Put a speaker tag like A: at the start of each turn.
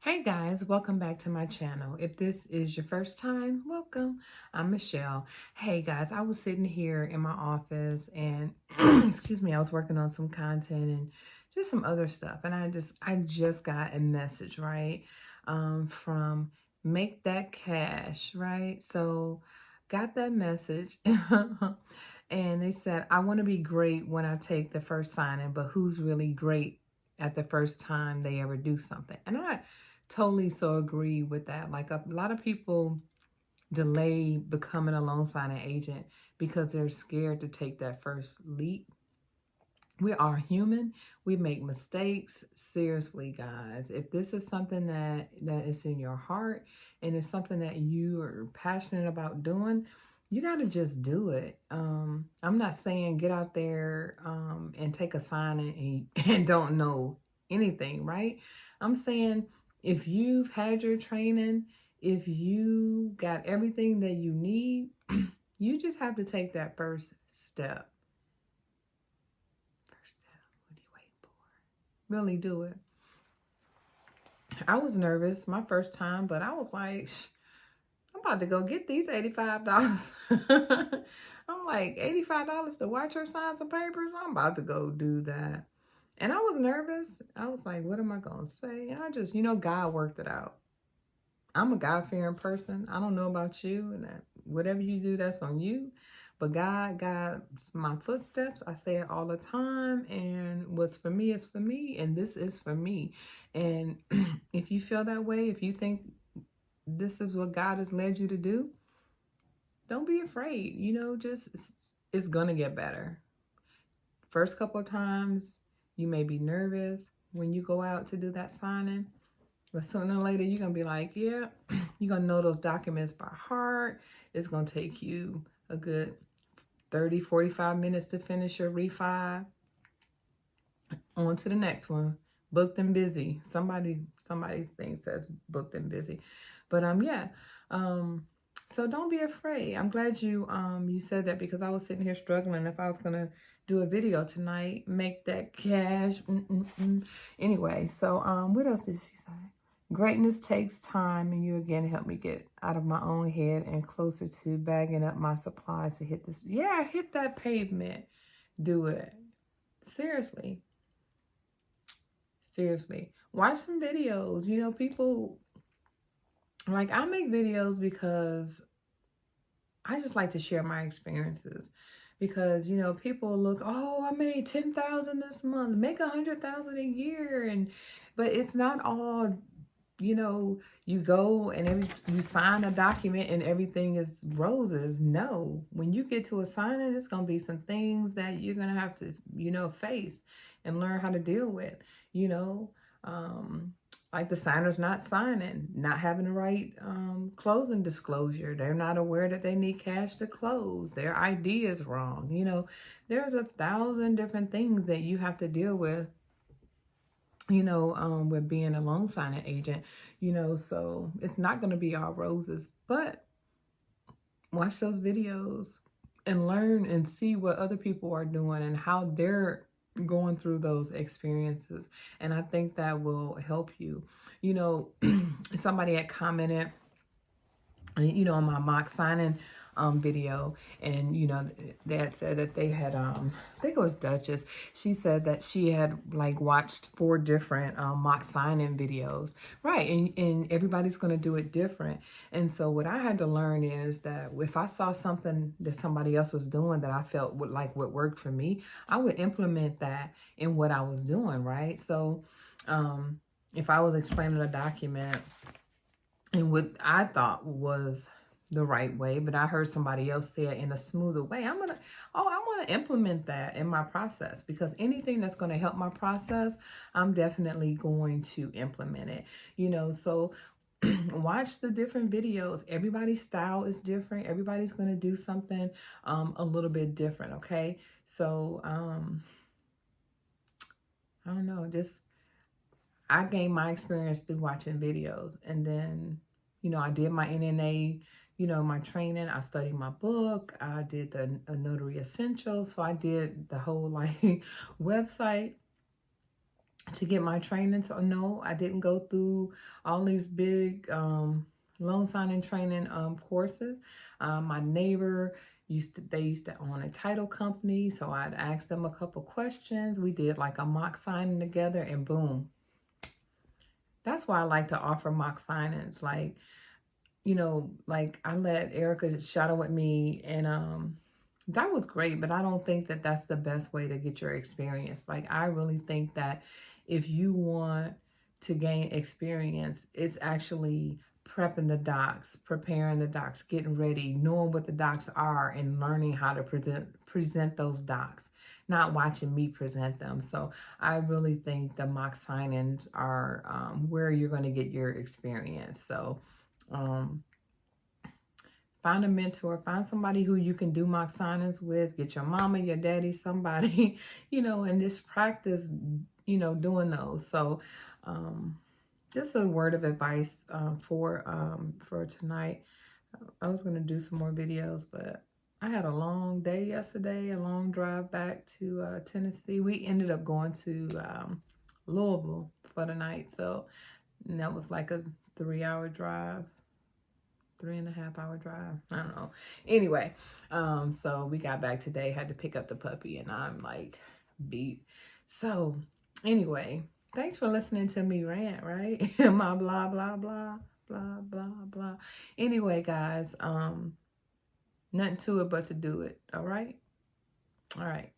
A: Hey guys, welcome back to my channel. If this is your first time, welcome. I'm Michelle. Hey guys, I was sitting here in my office and excuse me, I was working on some content and just some other stuff. And I just got a message, right? From Make That Cash, right? So got that message and they said, I want to be great when I take the first signing, but who's really great at the first time they ever do something? And I totally so agree with that. Like a lot of people delay becoming a loan signing agent because they're scared to take that first leap. We are human. We make mistakes. Seriously, guys, if this is something that is in your heart and it's something that you are passionate about doing, you got to just do it. I'm not saying get out there and take a signing and don't know anything, right? I'm saying if you've had your training, if you got everything that you need, you just have to take that first step. First step. What are you waiting for? Really do it. I was nervous my first time, but I was like, I'm about to go get these $85. I'm like, $85 to watch her sign some papers? I'm about to go do that. And I was nervous. I was like, what am I going to say? And I just, God worked it out. I'm a God-fearing person. I don't know about you, and that whatever you do, that's on you. But God guides my footsteps. I say it all the time. And what's for me is for me, and this is for me. And if you feel that way, if you think this is what God has led you to do, don't be afraid. Just it's gonna get better. First couple of times, you may be nervous when you go out to do that signing. But sooner or later, you're going to be like, yeah, you're going to know those documents by heart. It's going to take you a good 30, 45 minutes to finish your refi. On to the next one. Booked and busy. Somebody's thing says booked and busy. But yeah. So don't be afraid. I'm glad you said that, because I was sitting here struggling if I was going to do a video tonight. Make that cash. Anyway, so what else did she say? Greatness takes time, and you again help me get out of my own head and closer to bagging up my supplies to hit this. Yeah, hit that pavement. Do it. Seriously. Seriously. Watch some videos. People, like, I make videos because I just like to share my experiences. Because, people look, oh, I made 10,000 this month, make 100,000 a year. But it's not all, you go and you sign a document and everything is roses. No, when you get to a signing, it's going to be some things that you're going to have to, face and learn how to deal with, like the signer's not signing, not having the right closing disclosure. They're not aware that they need cash to close. Their ID is wrong. There's 1,000 different things that you have to deal with, with being a loan signing agent, so it's not going to be all roses. But watch those videos and learn and see what other people are doing and how they're going through those experiences. And I think that will help you. Somebody had commented, on my mock signing video, and they had said that they had I think it was Duchess. She said that she had like watched 4 different mock signing videos, right? And everybody's going to do it different. And so what I had to learn is that if I saw something that somebody else was doing that I felt would work for me, I would implement that in what I was doing, right? So if I was explaining a document and what I thought was the right way, but I heard somebody else say it in a smoother way, I want to implement that in my process, because anything that's going to help my process, I'm definitely going to implement it, so watch the different videos. Everybody's style is different. Everybody's going to do something a little bit different. Okay. So, I don't know, I gained my experience through watching videos. And then, I did my NNA, my training. I studied my book. I did the Notary Essentials. So I did the whole website. to get my training. So no, I didn't go through all these big loan signing training courses. My neighbor they used to own a title company, so I'd ask them a couple questions. We did like a mock signing together, and boom. That's why I like to offer mock signings. Like, you know, like I let Erica shadow with me, and that was great, but I don't think that that's the best way to get your experience. Like, I really think that if you want to gain experience, it's actually prepping the docs, preparing the docs, getting ready, knowing what the docs are, and learning how to present those docs, not watching me present them. So I really think the mock signings are where you're going to get your experience. So find a mentor, find somebody who you can do mock signings with, get your mama, your daddy, somebody, you know, and just practice, you know, doing those. So just a word of advice for tonight. I was going to do some more videos, but I had a long day yesterday, a long drive back to Tennessee. We ended up going to Louisville for the night. So that was like a 3-hour drive. 3.5-hour drive. I don't know. Anyway, so we got back today, had to pick up the puppy, and I'm like beat. So anyway, thanks for listening to me rant, right? My blah, blah, blah, blah, blah, blah. Anyway, guys, nothing to it but to do it. All right. All right.